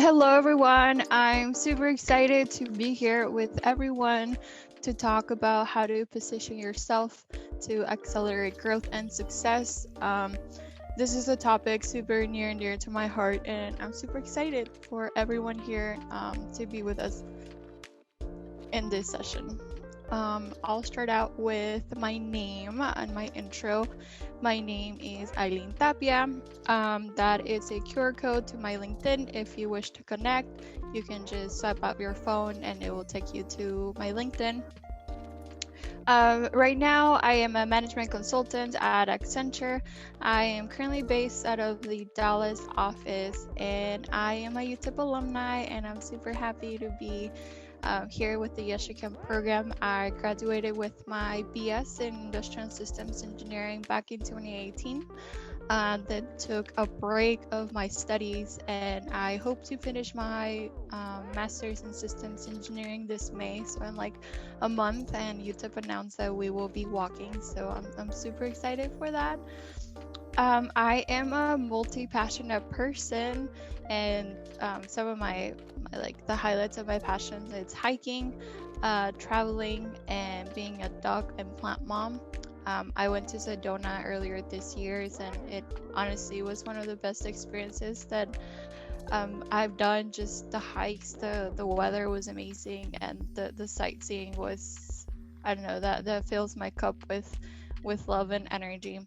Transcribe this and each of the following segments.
Hello, everyone. I'm super excited to be here with everyone to talk about how to position yourself to accelerate growth and success. This is a topic super near and dear to my heart, and I'm super excited for everyone here to be with us in this session. I'll start out with my name and my intro. My name is Eileen Tapia. That is a QR code to my LinkedIn. If you wish to connect, you can just swipe out your phone and it will take you to my LinkedIn. Right now, I am a management consultant at Accenture. I am currently based out of the Dallas office, and I am a UTEP alumni, and I'm super happy to be here with the yesshecan program. I graduated with my BS in Industrial Systems Engineering back in 2018. Then took a break of my studies, and I hope to finish my master's in systems engineering this May, so in like a month. And UTEP announced that we will be walking, so I'm super excited for that. I am a multi-passionate person, and some of my like the highlights of my passions, it's hiking, traveling, and being a dog and plant mom. I went to Sedona earlier this year, and it honestly was one of the best experiences that I've done. Just the hikes, the weather was amazing, and the sightseeing was, I don't know, that fills my cup with love and energy.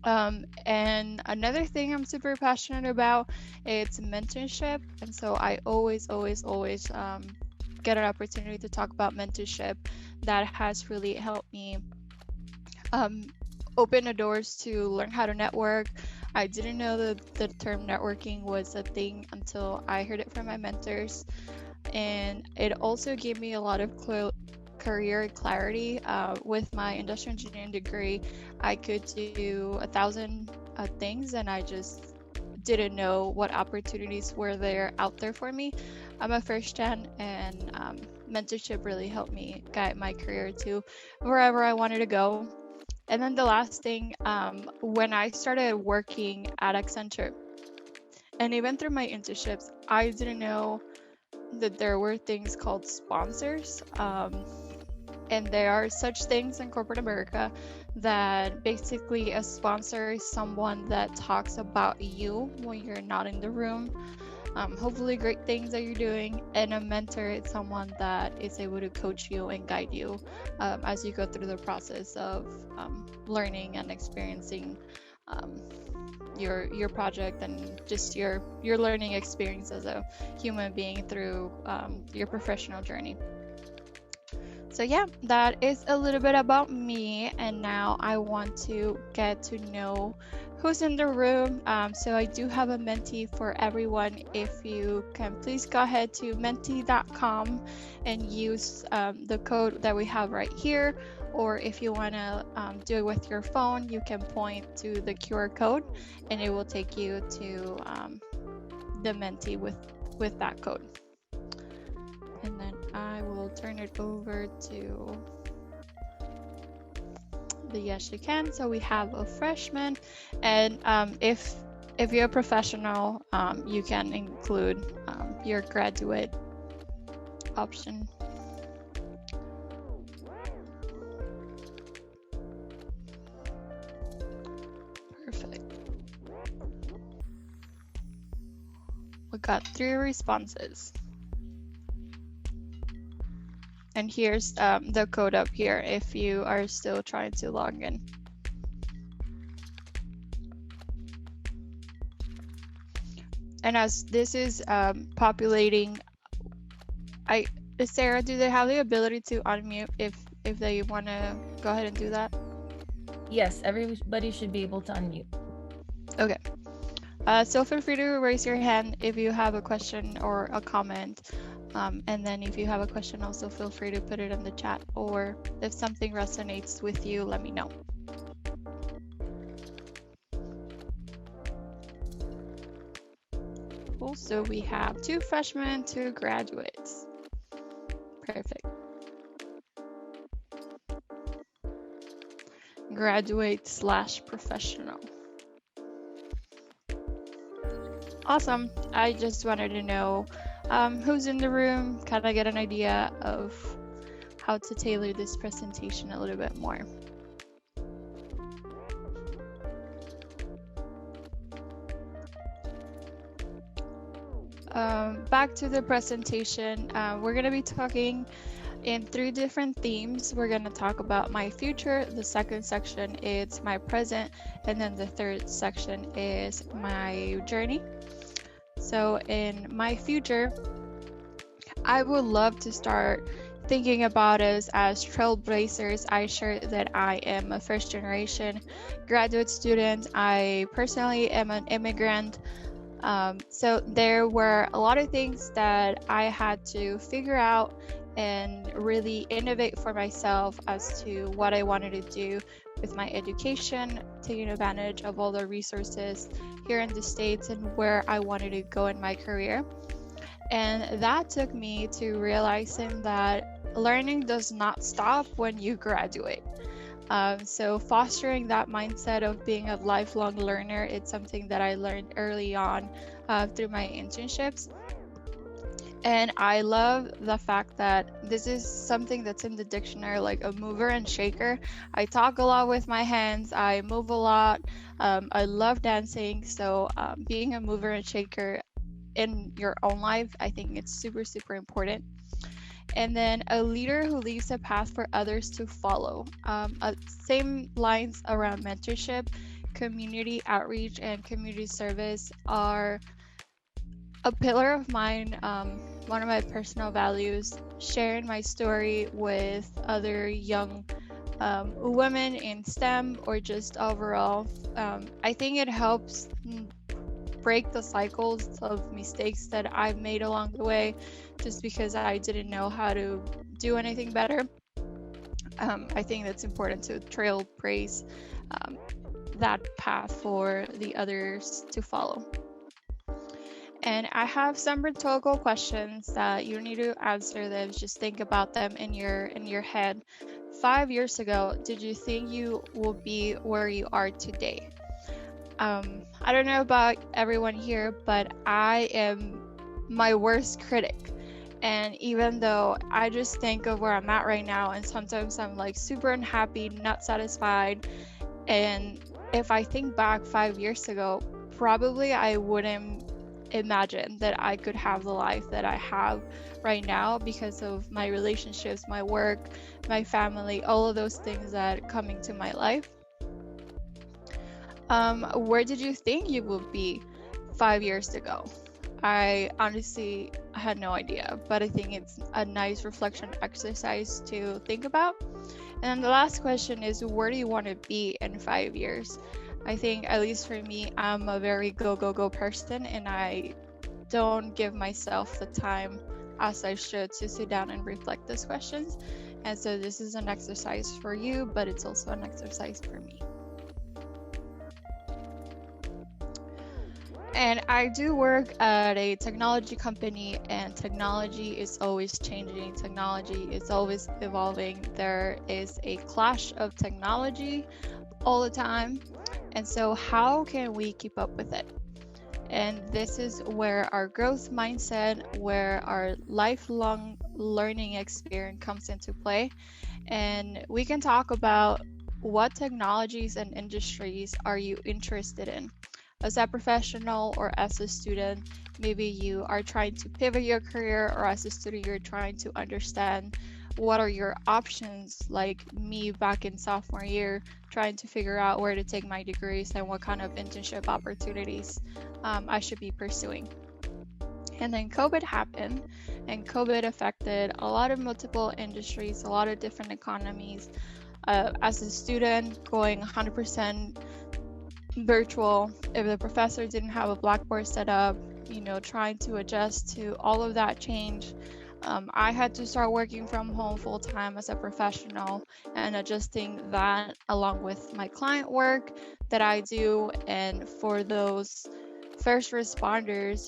And another thing I'm super passionate about, it's mentorship, and so I always get an opportunity to talk about mentorship. That has really helped me open the doors to learn how to network. I didn't know that the term networking was a thing until I heard it from my mentors, and it also gave me a lot of career clarity. With my industrial engineering degree, I could do 1,000 things, and I just didn't know what opportunities were there out there for me. I'm a first gen, and mentorship really helped me guide my career to wherever I wanted to go. And then the last thing, when I started working at Accenture, and even through my internships, I didn't know that there were things called sponsors. And there are such things in corporate America that basically a sponsor is someone that talks about you when you're not in the room. Hopefully great things that you're doing, and a mentor is someone that is able to coach you and guide you as you go through the process of learning and experiencing your project and just your learning experience as a human being through your professional journey. So yeah, that is a little bit about me, and now I want to get to know who's in the room. So I do have a mentee for everyone. If you can please go ahead to mentee.com and use the code that we have right here, or if you want to do it with your phone, you can point to the QR code and it will take you to the mentee with that code. And then I will turn it over to the yesshecan. So we have a freshman, and if you're a professional, you can include your graduate option. Perfect. We got 3 responses. And here's the code up here if you are still trying to log in. And as this is populating, Sarah, do they have the ability to unmute if they want to go ahead and do that? Yes, everybody should be able to unmute. Okay. So feel free to raise your hand if you have a question or a comment. And then if you have a question, also feel free to put it in the chat, or if something resonates with you, let me know. Cool. So we have 2 freshmen, 2 graduates. Perfect. Graduate/professional. Awesome. I just wanted to know who's in the room, kind of get an idea of how to tailor this presentation a little bit more. Back to the presentation, we're going to be talking in 3 different themes. We're going to talk about my future. The second section is my present, and then the third section is my journey. So in my future, I would love to start thinking about us as trailblazers. I share that I am a first generation graduate student. I personally am an immigrant. So there were a lot of things that I had to figure out and really innovate for myself as to what I wanted to do with my education, taking advantage of all the resources here in the States and where I wanted to go in my career. And that took me to realizing that learning does not stop when you graduate. So fostering that mindset of being a lifelong learner, it's something that I learned early on through my internships. And I love the fact that this is something that's in the dictionary, like a mover and shaker. I talk a lot with my hands, I move a lot, I love dancing. So being a mover and shaker in your own life, I think it's super, super important. And then a leader who leaves a path for others to follow. Same lines around mentorship, community outreach, and community service are a pillar of mine. One of my personal values, sharing my story with other young women in STEM or just overall. I think it helps break the cycles of mistakes that I've made along the way just because I didn't know how to do anything better. I think that's important to trailblaze that path for the others to follow. And I have some rhetorical questions that you need to answer them. Just think about them in your head. 5 years ago, did you think you will be where you are today? I don't know about everyone here, but I am my worst critic. And even though I just think of where I'm at right now, and sometimes I'm like super unhappy, not satisfied. And if I think back 5 years ago, probably I wouldn't imagine that I could have the life that I have right now because of my relationships, my work, my family, all of those things that come into my life. Where did you think you would be 5 years ago? I honestly had no idea, but I think it's a nice reflection exercise to think about. And then the last question is, where do you want to be in 5 years? I think, at least for me, I'm a very go, go, go person, and I don't give myself the time as I should to sit down and reflect those questions. And so this is an exercise for you, but it's also an exercise for me. And I do work at a technology company, and technology is always changing. Technology is always evolving. There is a clash of technology all the time. And so how can we keep up with it? And this is where our growth mindset, where our lifelong learning experience comes into play. And we can talk about what technologies and industries are you interested in? As a professional or as a student, maybe you are trying to pivot your career, or as a student, you're trying to understand what are your options, like me back in sophomore year, trying to figure out where to take my degrees and what kind of internship opportunities I should be pursuing. And then COVID happened, and COVID affected a lot of multiple industries, a lot of different economies. As a student, going 100% virtual, if the professor didn't have a blackboard set up, trying to adjust to all of that change. I had to start working from home full time as a professional and adjusting that along with my client work that I do. And for those first responders,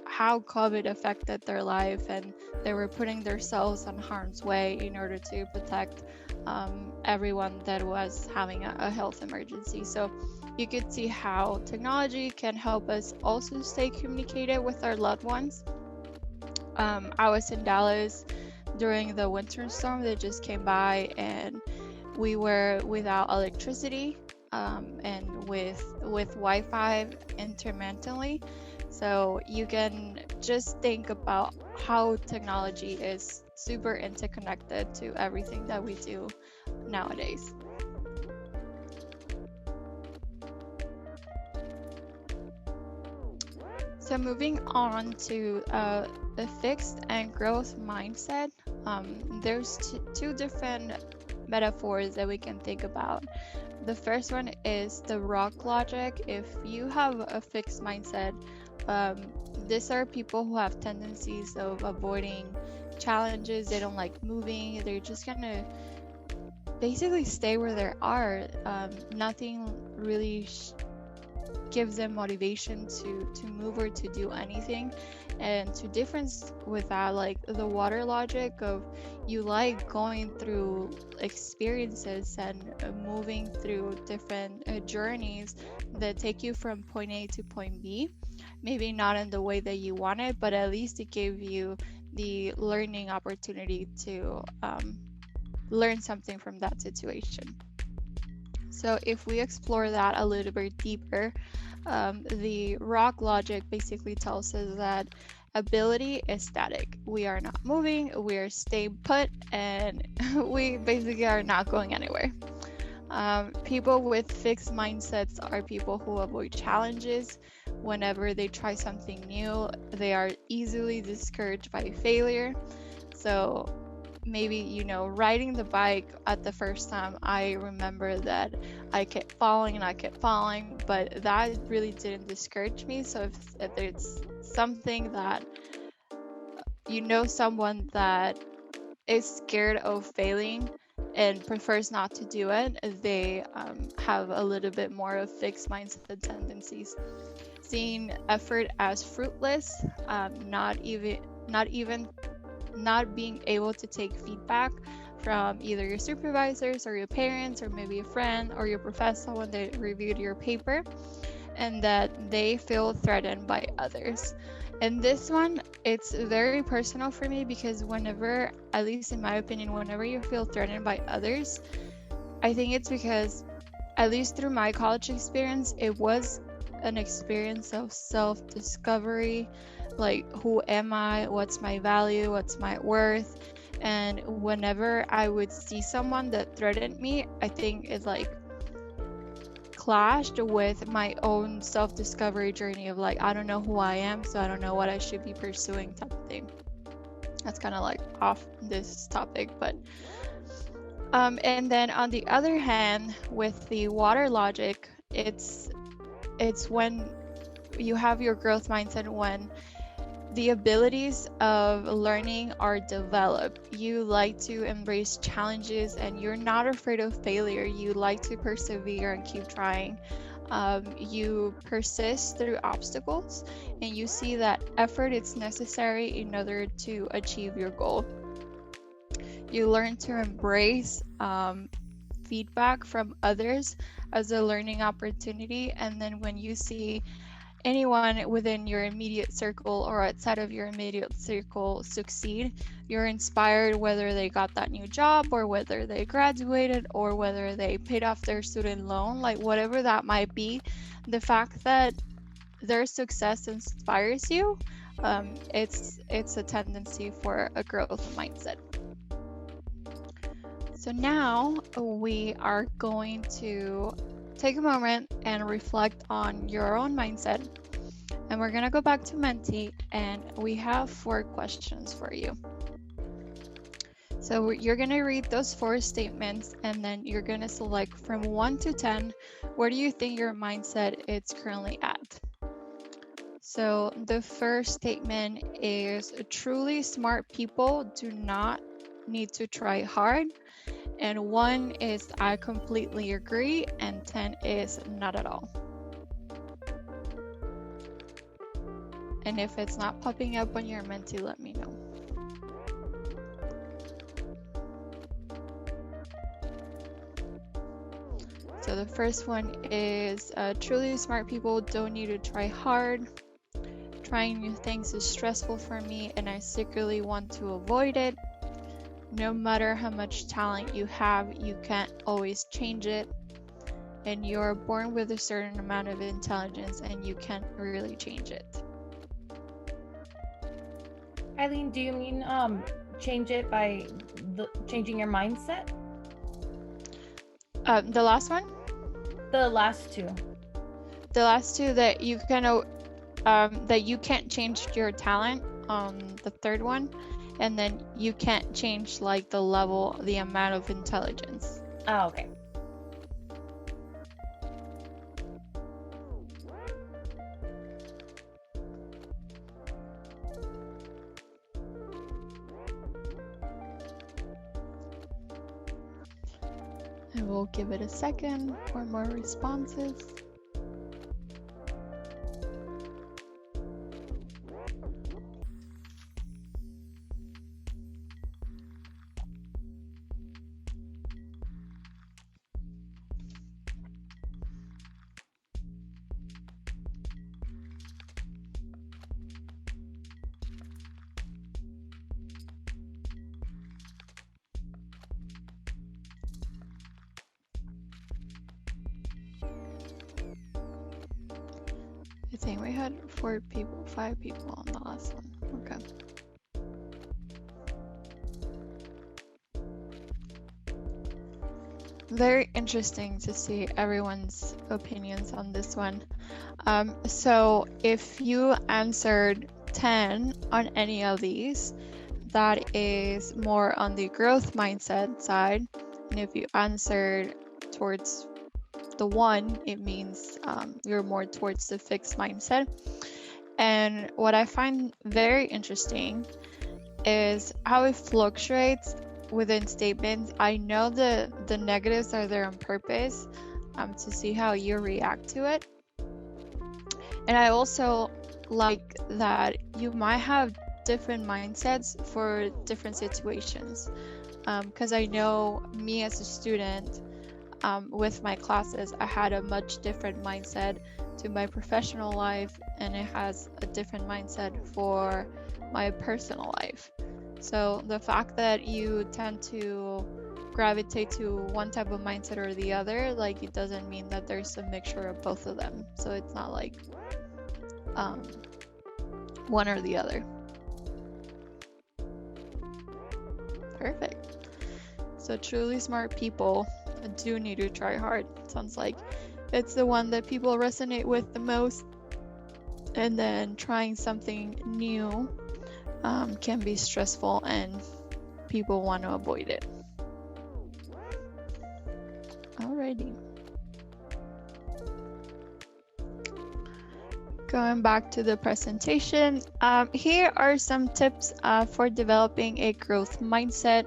how COVID affected their life, and they were putting themselves in harm's way in order to protect everyone that was having a health emergency. So you could see how technology can help us also stay communicated with our loved ones. I was in Dallas during the winter storm that just came by, and we were without electricity, and with Wi-Fi intermittently. So you can just think about how technology is super interconnected to everything that we do nowadays. So moving on to the fixed and growth mindset, there's two different metaphors that we can think about. The first one is the rock logic. If you have a fixed mindset, um, these are people who have tendencies of avoiding challenges. They don't like moving. They're just gonna basically stay where they are. Nothing really gives them motivation to move or to do anything. And to difference with that, like the water logic of you like going through experiences and moving through different journeys that take you from point A to point B, maybe not in the way that you want it, but at least it gave you the learning opportunity to learn something from that situation. So if we explore that a little bit deeper, the rock logic basically tells us that ability is static. We are not moving, we are staying put, and we basically are not going anywhere. People with fixed mindsets are people who avoid challenges. Whenever they try something new, they are easily discouraged by failure. So maybe, riding the bike at the first time, I remember that I kept falling and I kept falling, but that really didn't discourage me. So if there's something that someone that is scared of failing and prefers not to do it, they have a little bit more of fixed mindset tendencies, seeing effort as fruitless, not being able to take feedback from either your supervisors or your parents or maybe a friend or your professor when they reviewed your paper, and that they feel threatened by others. And this one, it's very personal for me because whenever, at least in my opinion, whenever you feel threatened by others, I think it's because, at least through my college experience, it was an experience of self-discovery, like who am I, what's my value, what's my worth. And whenever I would see someone that threatened me, I think it like clashed with my own self-discovery journey of like, I don't know who I am, so I don't know what I should be pursuing type of thing. That's kind of like off this topic, but and then on the other hand, with the water logic, it's when you have your growth mindset, when the abilities of learning are developed. You like to embrace challenges and you're not afraid of failure. You like to persevere and keep trying. You persist through obstacles and you see that effort is necessary in order to achieve your goal. You learn to embrace feedback from others as a learning opportunity. And then when you see anyone within your immediate circle or outside of your immediate circle succeed, you're inspired, whether they got that new job or whether they graduated or whether they paid off their student loan, like whatever that might be. The fact that their success inspires you, it's a tendency for a growth mindset. So now we are going to take a moment and reflect on your own mindset. And we're going to go back to Menti, and we have 4 questions for you. So you're going to read those 4 statements, and then you're going to select from 1 to 10, where do you think your mindset is currently at? So the first statement is, truly smart people do not need to try hard. And 1 is, I completely agree, and 10 is, not at all. And if it's not popping up on your Menti, let me know. So the first one is, truly smart people don't need to try hard. Trying new things is stressful for me and I secretly want to avoid it. No matter how much talent you have, you can't always change it. And you're born with a certain amount of intelligence and you can't really change it. Eileen, do you mean change it by changing your mindset? The last one? The last two. The last two that you can that you can't change your talent. The third one, and then you can't change like the level, the amount of intelligence. Oh, okay. And we'll give it a second for more responses. I think we had 5 people on the last one. Okay. Very interesting to see everyone's opinions on this one. So if you answered 10 on any of these, that is more on the growth mindset side. And if you answered towards the 1, it means you're more towards the fixed mindset. And what I find very interesting is how it fluctuates within statements. I know the negatives are there on purpose to see how you react to it. And I also like that you might have different mindsets for different situations. Because I know me as a student, with my classes, I had a much different mindset to my professional life, and it has a different mindset for my personal life. So the fact that you tend to gravitate to one type of mindset or the other, like, it doesn't mean that there's a mixture of both of them. So it's not like one or the other. Perfect. So truly smart people do need to try hard. Sounds like it's the one that people resonate with the most. And then trying something new can be stressful and people want to avoid it. Alrighty. Going back to the presentation, here are some tips for developing a growth mindset.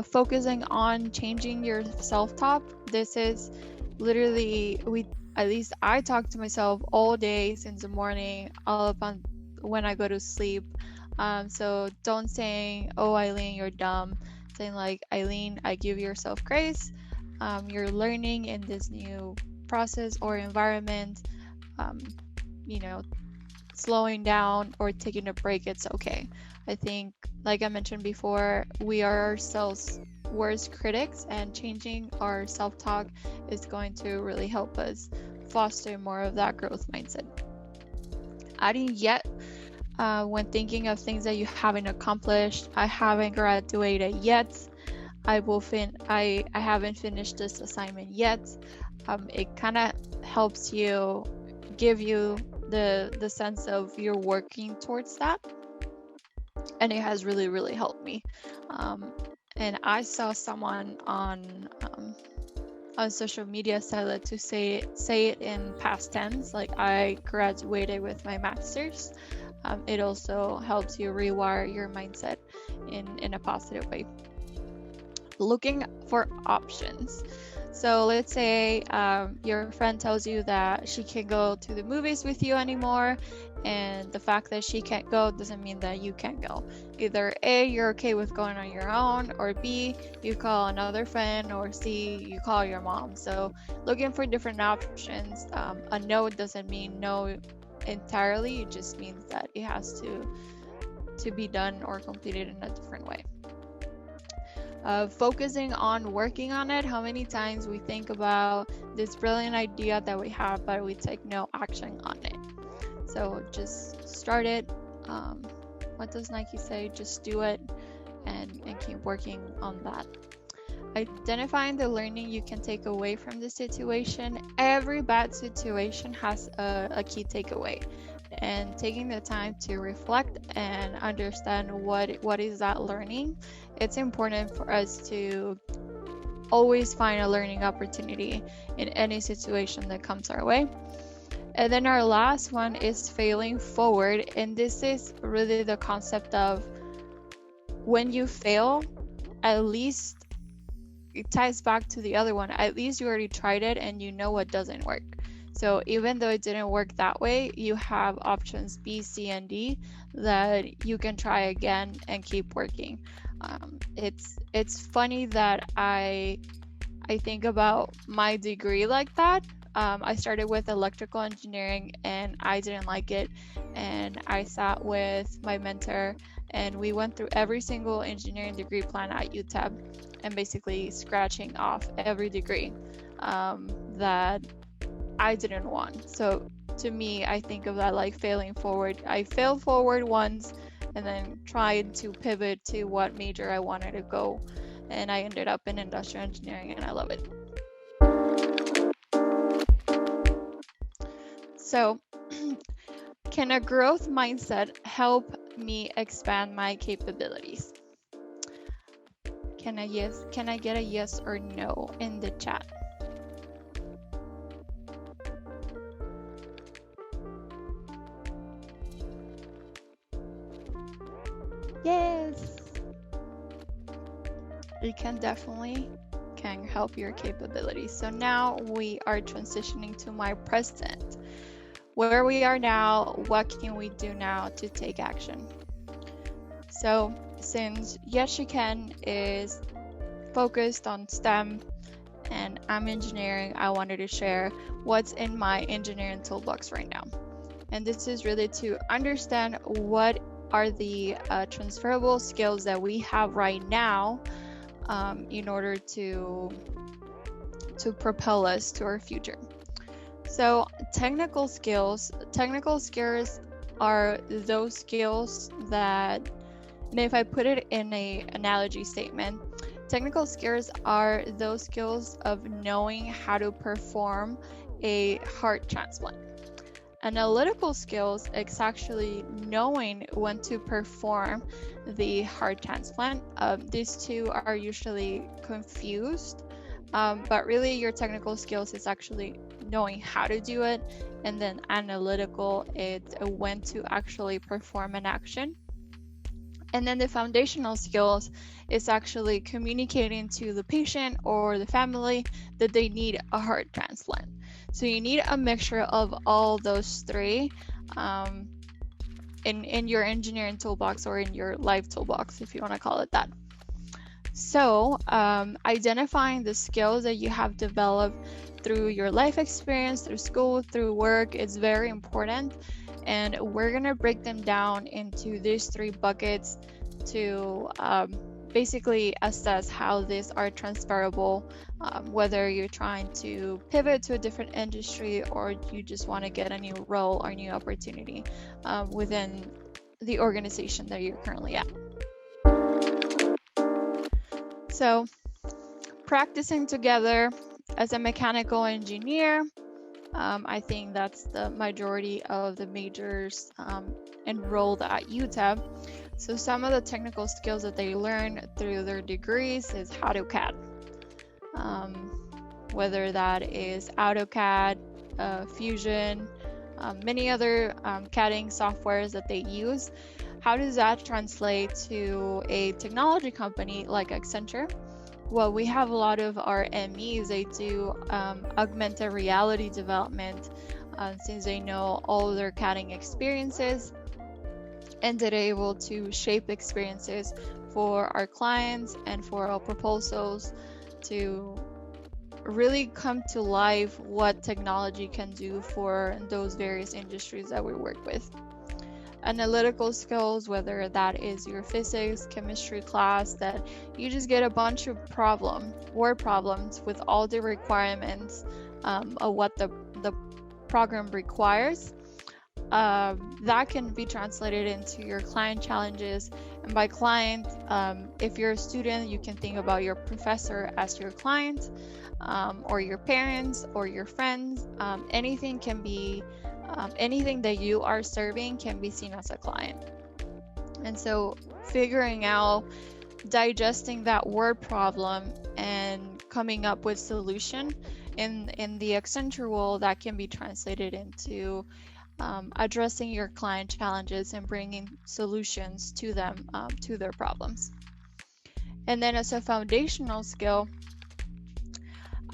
Focusing on changing your self-talk. This is literally, at least I talk to myself all day since the morning, all up on when I go to sleep. So don't saying, "Oh, Eileen, you're dumb." Saying like, "Eileen, I give yourself grace. You're learning in this new process or environment. You know, slowing down or taking a break, it's okay." I think, like I mentioned before, we are ourselves worst critics, and changing our self-talk is going to really help us foster more of that growth mindset. Adding yet, when thinking of things that you haven't accomplished: I haven't graduated yet. I haven't finished this assignment yet. It kind of helps you, give you the sense of you're working towards that, and it has really helped me. And I saw someone on social media said that to say it in past tense, like, I graduated with my master's. It also helps you rewire your mindset in a positive way. Looking for options. So let's say your friend tells you that she can't go to the movies with you anymore, and the fact that she can't go doesn't mean that you can't go. Either A, you're okay with going on your own, or B, you call another friend, or C, you call your mom. So looking for different options. A no doesn't mean no, entirely. It just means that it has to be done or completed in a different way. Focusing on working on it. How many times we think about this brilliant idea that we have, but we take no action on it? So just start it. What does Nike say? Just do it and keep working on that. Identifying the learning you can take away from the situation. Every bad situation has a key takeaway, and taking the time to reflect and understand what is that learning. It's important for us to always find a learning opportunity in any situation that comes our way. And then our last one is failing forward, and this is really the concept of when you fail, at least it ties back to the other one. At least you already tried it and you know what doesn't work. So even though it didn't work that way, you have options B, C, and D that you can try again and keep working. It's funny that I think about my degree like that. I started with electrical engineering and I didn't like it, and I sat with my mentor and we went through every single engineering degree plan at UTEP and basically scratching off every degree that I didn't want. So to me, I think of that like failing forward. I failed forward once and then tried to pivot to what major I wanted to go, and I ended up in industrial engineering and I love it. So can a growth mindset help me expand my capabilities? Can I get a yes or no in the chat? Yes. It can definitely help your capabilities. So now we are transitioning to my present. Where we are now, what can we do now to take action? So since yesshecan is focused on STEM and I'm engineering, I wanted to share what's in my engineering toolbox right now. And this is really to understand what are the transferable skills that we have right now in order to propel us to our future. So technical skills are those skills that, and if I put it in an analogy statement, technical skills are those skills of knowing how to perform a heart transplant. Analytical skills is actually knowing when to perform the heart transplant. These two are usually confused, but really your technical skills is actually knowing how to do it, and then analytical it's when to actually perform an action. And then the foundational skills is actually communicating to the patient or the family that they need a heart transplant. So you need a mixture of all those three in your engineering toolbox or in your life toolbox, if you want to call it that. So identifying the skills that you have developed through your life experience, through school, through work is very important. And we're going to break them down into these three buckets to basically assess how these are transferable, whether you're trying to pivot to a different industry or you just want to get a new role or new opportunity within the organization that you're currently at. So practicing together as a mechanical engineer, I think that's the majority of the majors enrolled at UTEP. So some of the technical skills that they learn through their degrees is AutoCAD. Whether that is AutoCAD, Fusion, many other CADing softwares that they use. How does that translate to a technology company like Accenture? Well, we have a lot of our MEs, they do augmented reality development since they know all their CADing experiences, and they're able to shape experiences for our clients and for our proposals to really come to life what technology can do for those various industries that we work with. Analytical skills, whether that is your physics, chemistry class, that you just get a bunch of word problems with all the requirements of what the program requires. That can be translated into your client challenges. And by client, if you're a student, you can think about your professor as your client, or your parents or your friends. Anything that you are serving can be seen as a client. And so figuring out, digesting that word problem and coming up with solution in the Accenture world, that can be translated into addressing your client challenges and bringing solutions to them, to their problems. And then as a foundational skill,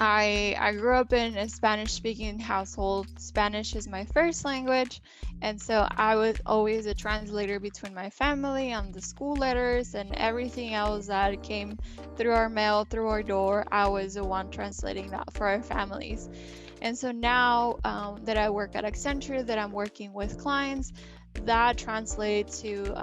I grew up in a Spanish-speaking household. Spanish is my first language, and so I was always a translator between my family and the school letters and everything else that came through our mail, through our door. I was the one translating that for our families. And so now that I work at Accenture, that I'm working with clients, that translates to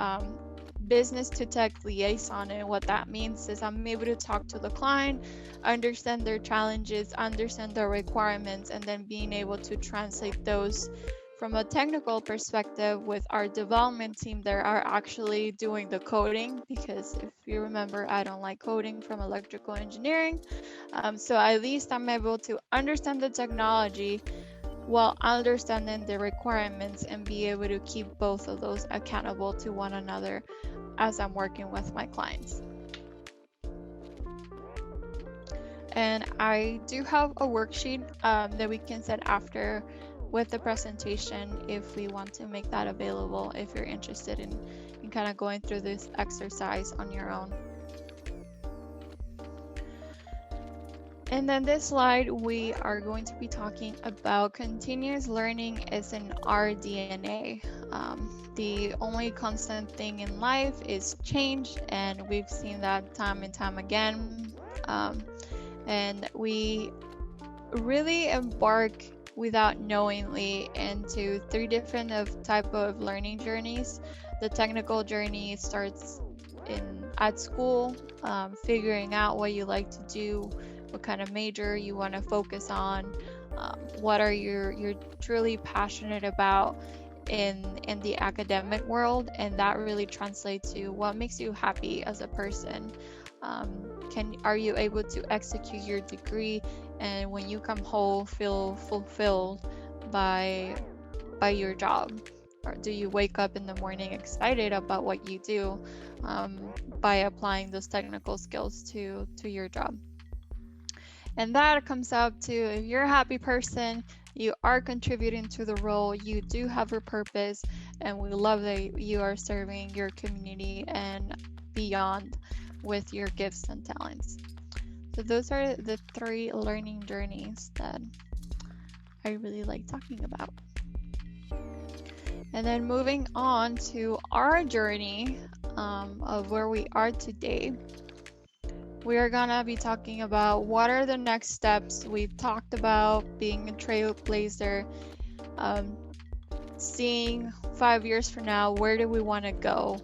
business to tech liaison. And what that means is I'm able to talk to the client, understand their challenges, understand their requirements, and then being able to translate those from a technical perspective with our development team that are actually doing the coding, because if you remember, I don't like coding from electrical engineering. So at least I'm able to understand the technology while understanding the requirements and be able to keep both of those accountable to one another as I'm working with my clients. And I do have a worksheet that we can set after with the presentation if we want to make that available, if you're interested in kind of going through this exercise on your own. And then this slide, we are going to be talking about continuous learning is in our DNA. The only constant thing in life is change, and we've seen that time and time again. And we really embark without knowingly into three different type of learning journeys. The technical journey starts at school, figuring out what you like to do, what kind of major you want to focus on, what are you're truly passionate about in the academic world, and that really translates to what makes you happy as a person. Are you able to execute your degree, and when you come home feel fulfilled by your job? Or do you wake up in the morning excited about what you do by applying those technical skills to your job? And that comes up to, if you're a happy person, you are contributing to the role, you do have a purpose, and we love that you are serving your community and beyond with your gifts and talents. So those are the three learning journeys that I really like talking about. And then moving on to our journey of where we are today, we are gonna be talking about what are the next steps. We've talked about being a trailblazer, seeing 5 years from now, where do we want to go?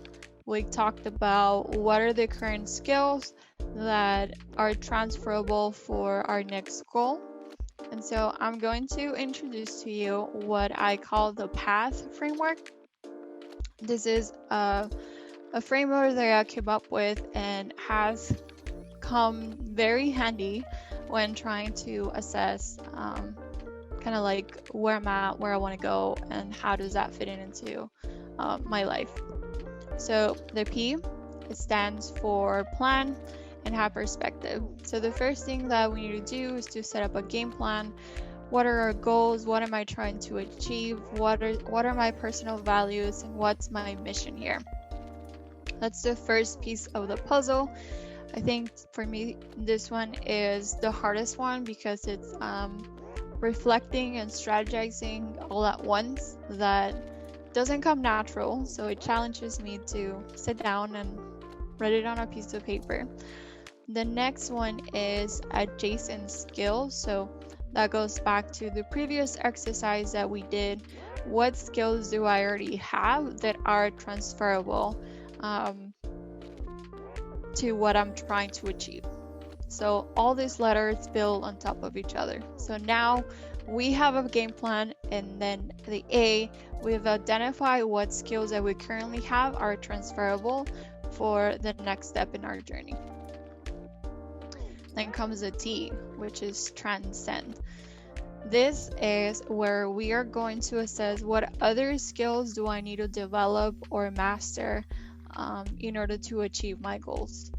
We talked about what are the current skills that are transferable for our next goal. And so I'm going to introduce to you what I call the PATH framework. This is a framework that I came up with and has come very handy when trying to assess kind of like where I'm at, where I want to go, and how does that fit into my life. So the P, it stands for plan and have perspective. So the first thing that we need to do is to set up a game plan. What are our goals? What am I trying to achieve? What are my personal values, and what's my mission here? That's the first piece of the puzzle. I think for me, this one is the hardest one because it's reflecting and strategizing all at once. That doesn't come natural, so it challenges me to sit down and write it on a piece of paper. The next one is adjacent skills. So that goes back to the previous exercise that we did. What skills do I already have that are transferable um, to what I'm trying to achieve? So all these letters build on top of each other. So now we have a game plan, and then the A, we've identified what skills that we currently have are transferable for the next step in our journey. Then comes the T, which is transcend. This is where we are going to assess what other skills do I need to develop or master in order to achieve my goals.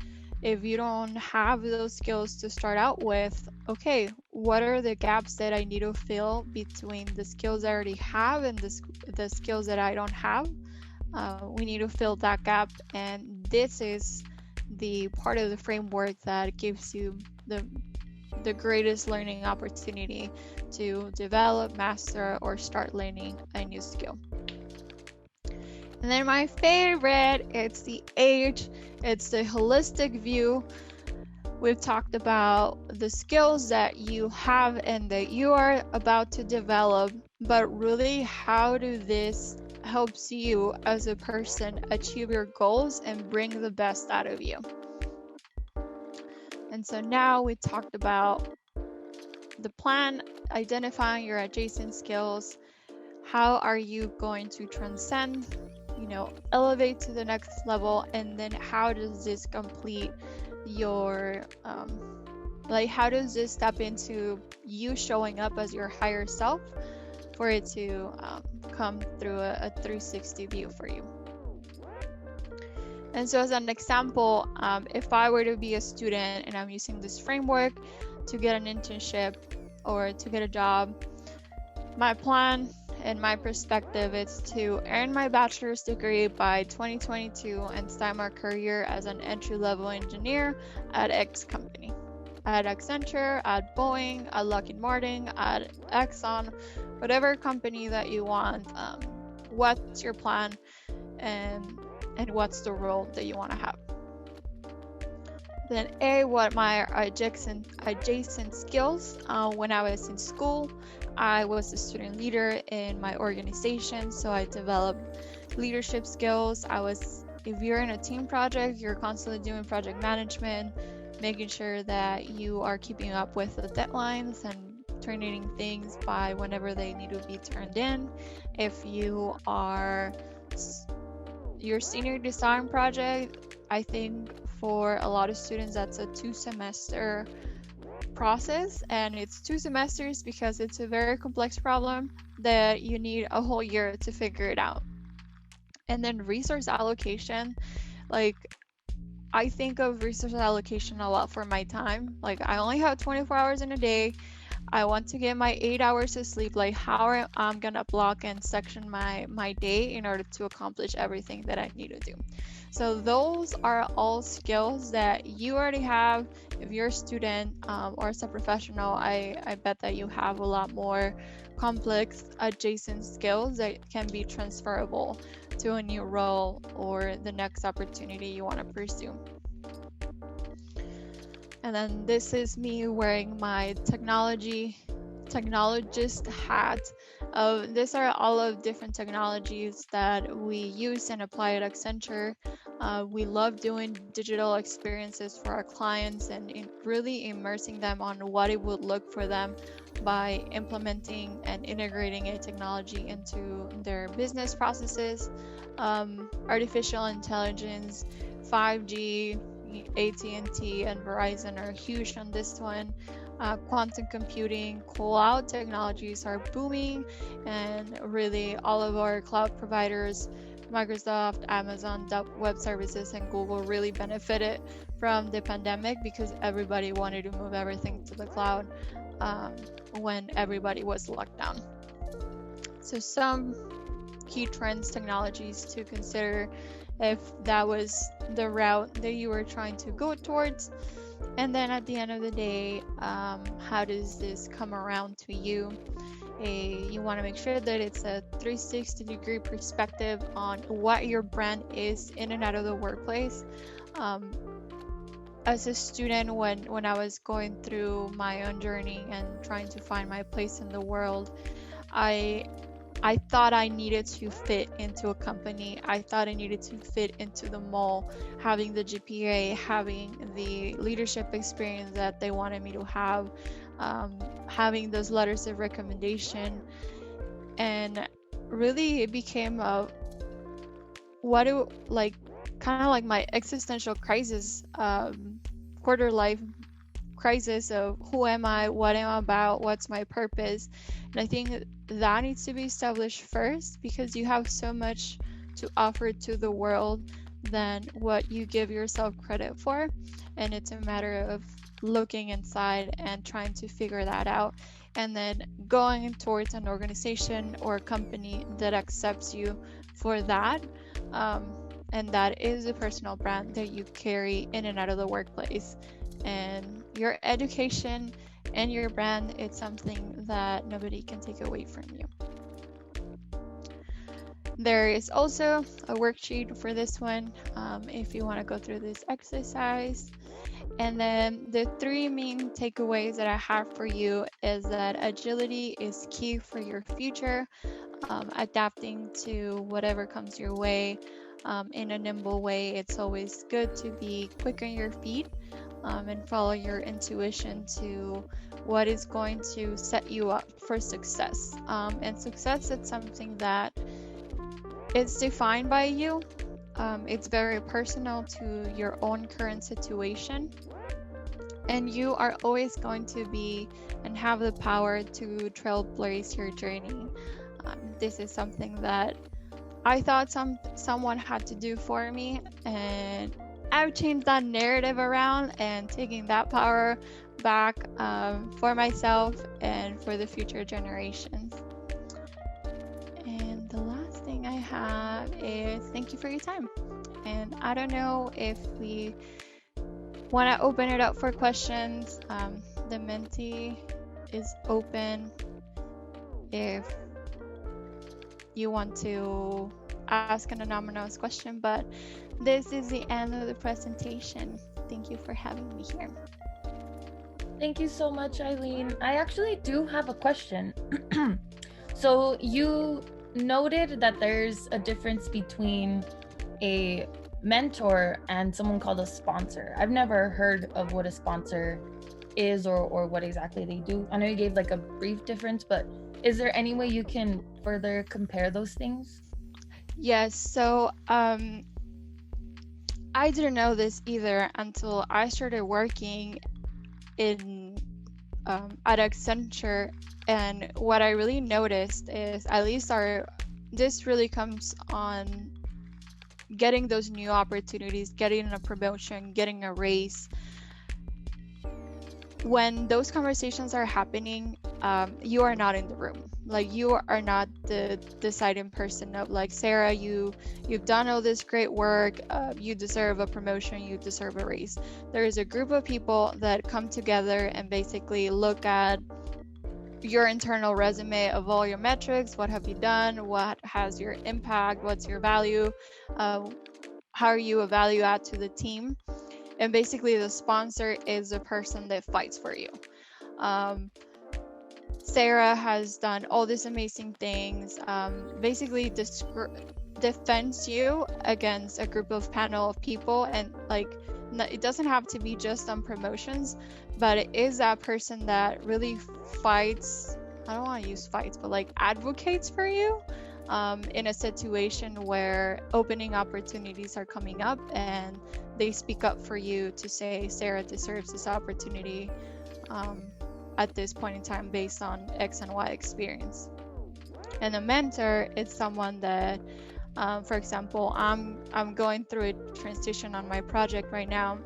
If you don't have those skills to start out with, okay, what are the gaps that I need to fill between the skills I already have and the skills that I don't have? We need to fill that gap, and this is the part of the framework that gives you the greatest learning opportunity to develop, master, or start learning a new skill. And then my favorite, it's the H, it's the holistic view. We've talked about the skills that you have and that you are about to develop, but really how do this helps you as a person achieve your goals and bring the best out of you. And so now we talked about the plan, identifying your adjacent skills. How are you going to transcend, elevate to the next level? And then how does this complete your, how does this step into you showing up as your higher self for it to come through a 360 view for you? And so as an example, if I were to be a student and I'm using this framework to get an internship or to get a job, my plan and my perspective is to earn my bachelor's degree by 2022 and start my career as an entry-level engineer at X company, at Accenture, at Boeing, at Lockheed Martin, at Exxon, whatever company that you want. What's your plan, and what's the role that you want to have? Then A, what my adjacent skills. When I was in school, I was a student leader in my organization, so I developed leadership skills. If you're in a team project, you're constantly doing project management, making sure that you are keeping up with the deadlines and turning in things by whenever they need to be turned in. If you are your senior design project, I think for a lot of students that's a 2-semester process, and it's 2 semesters because it's a very complex problem that you need a whole year to figure it out. And then resource allocation, like I think of resource allocation a lot for my time. Like I only have 24 hours in a day. I want to get my 8 hours of sleep. Like how I'm gonna block and section my day in order to accomplish everything that I need to do. So those are all skills that you already have. If you're a student or as a professional, I bet that you have a lot more complex adjacent skills that can be transferable to a new role or the next opportunity you want to pursue. And then this is me wearing my technologist hat. These are all of different technologies that we use and apply at Accenture. We love doing digital experiences for our clients and really immersing them on what it would look for them by implementing and integrating a technology into their business processes. Artificial intelligence, 5G, AT&T and Verizon are huge on this one. Quantum computing, cloud technologies are booming, and really all of our cloud providers, Microsoft, Amazon, Web Services, and Google really benefited from the pandemic because everybody wanted to move everything to the cloud when everybody was locked down. So some key trends, technologies to consider if that was the route that you were trying to go towards. And then at the end of the day, how does this come around to you? You want to make sure that it's a 360-degree perspective on what your brand is in and out of the workplace. as a student, when I was going through my own journey and trying to find my place in the world, I I thought I needed to fit into a company. I thought I needed to fit into the mall, having the GPA, having the leadership experience that they wanted me to have, having those letters of recommendation. And really, it became a what do like kind of like my existential crisis, quarter life crisis of who am I, what am I about, what's my purpose. And I think that needs to be established first, because you have so much to offer to the world than what you give yourself credit for. And it's a matter of looking inside and trying to figure that out, and then going towards an organization or a company that accepts you for that. um, and that is a personal brand that you carry in and out of the workplace. And your education and your brand, it's something that nobody can take away from you. There is also a worksheet for this one, if you want to go through this exercise. And then the three main takeaways that I have for you is that agility is key for your future, adapting to whatever comes your way, in a nimble way. It's always good to be quick on your feet, and follow your intuition to what is going to set you up for success. And success is something that is defined by you. It's very personal to your own current situation. And you are always going to be and have the power to trailblaze your journey. This is something that I thought someone had to do for me, and I've changed that narrative around and taking that power back, for myself and for the future generations. And the last thing I have is thank you for your time. And I don't know if we want to open it up for questions. The Menti is open if you want to ask an anonymous question, but this is the end of the presentation. Thank you for having me here. Thank you so much, Eileen. I actually do have a question. So you noted that there's a difference between a mentor and someone called a sponsor. I've never heard of what a sponsor is or what exactly they do. I know you gave like a brief difference, but is there any way you can further compare those things? Yes, so I didn't know this either until I started working in at Accenture. And what I really noticed is, at least this really comes on getting those new opportunities, getting a promotion, getting a raise. When those conversations are happening, you are not in the room. Like, you are not the deciding person of like, Sarah, you've done all this great work, you deserve a promotion, you deserve a raise. There is a group of people that come together and basically look at your internal resume of all your metrics. What have you done? What has your impact? What's your value? How are you a value add to the team? And basically, the sponsor is the person that fights for you. Sarah has done all these amazing things, basically defends you against a group of panel of people. And like, it doesn't have to be just on promotions, but it is that person that really fights. I don't want to use fights, but like advocates for you, in a situation where opening opportunities are coming up, and they speak up for you to say, Sarah deserves this opportunity, at this point in time based on X and Y experience. And a mentor is someone that, for example, I'm going through a transition on my project right now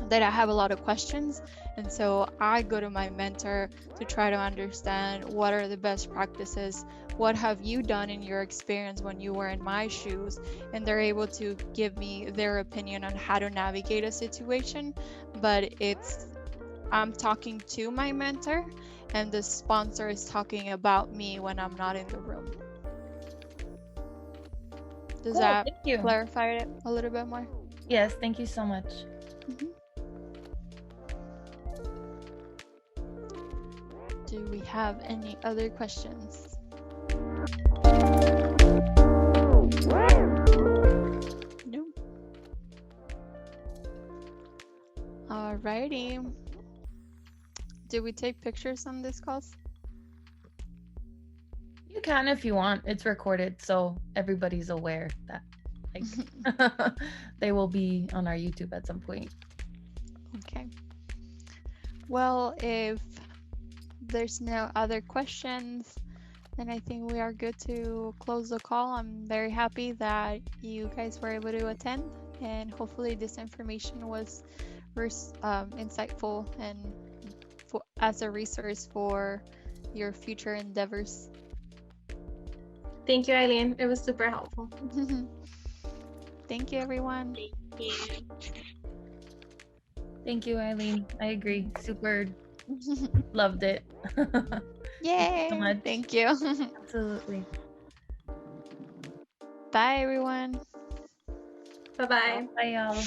that I have a lot of questions. And so I go to my mentor to try to understand what are the best practices, what have you done in your experience when you were in my shoes, and they're able to give me their opinion on how to navigate a situation. But I'm talking to my mentor, and the sponsor is talking about me when I'm not in the room. Does Cool, that thank you. clarify it a little bit more? Yes, thank you so much. Mm-hmm. do we have any other questions? No. Alrighty. Do we take pictures on this calls? You can if you want. It's recorded, so everybody's aware that like they will be on our YouTube at some point. Okay. Well, if there's no other questions, then I think we are good to close the call. I'm very happy that you guys were able to attend, and hopefully this information was insightful and as a resource for your future endeavors. Thank you, Eileen. It was super helpful. Thank you, everyone. Thank you. Thank you, Eileen. I agree. Super loved it. Yay! So much. Thank you. Absolutely. Bye, everyone. Bye-bye. Bye, y'all.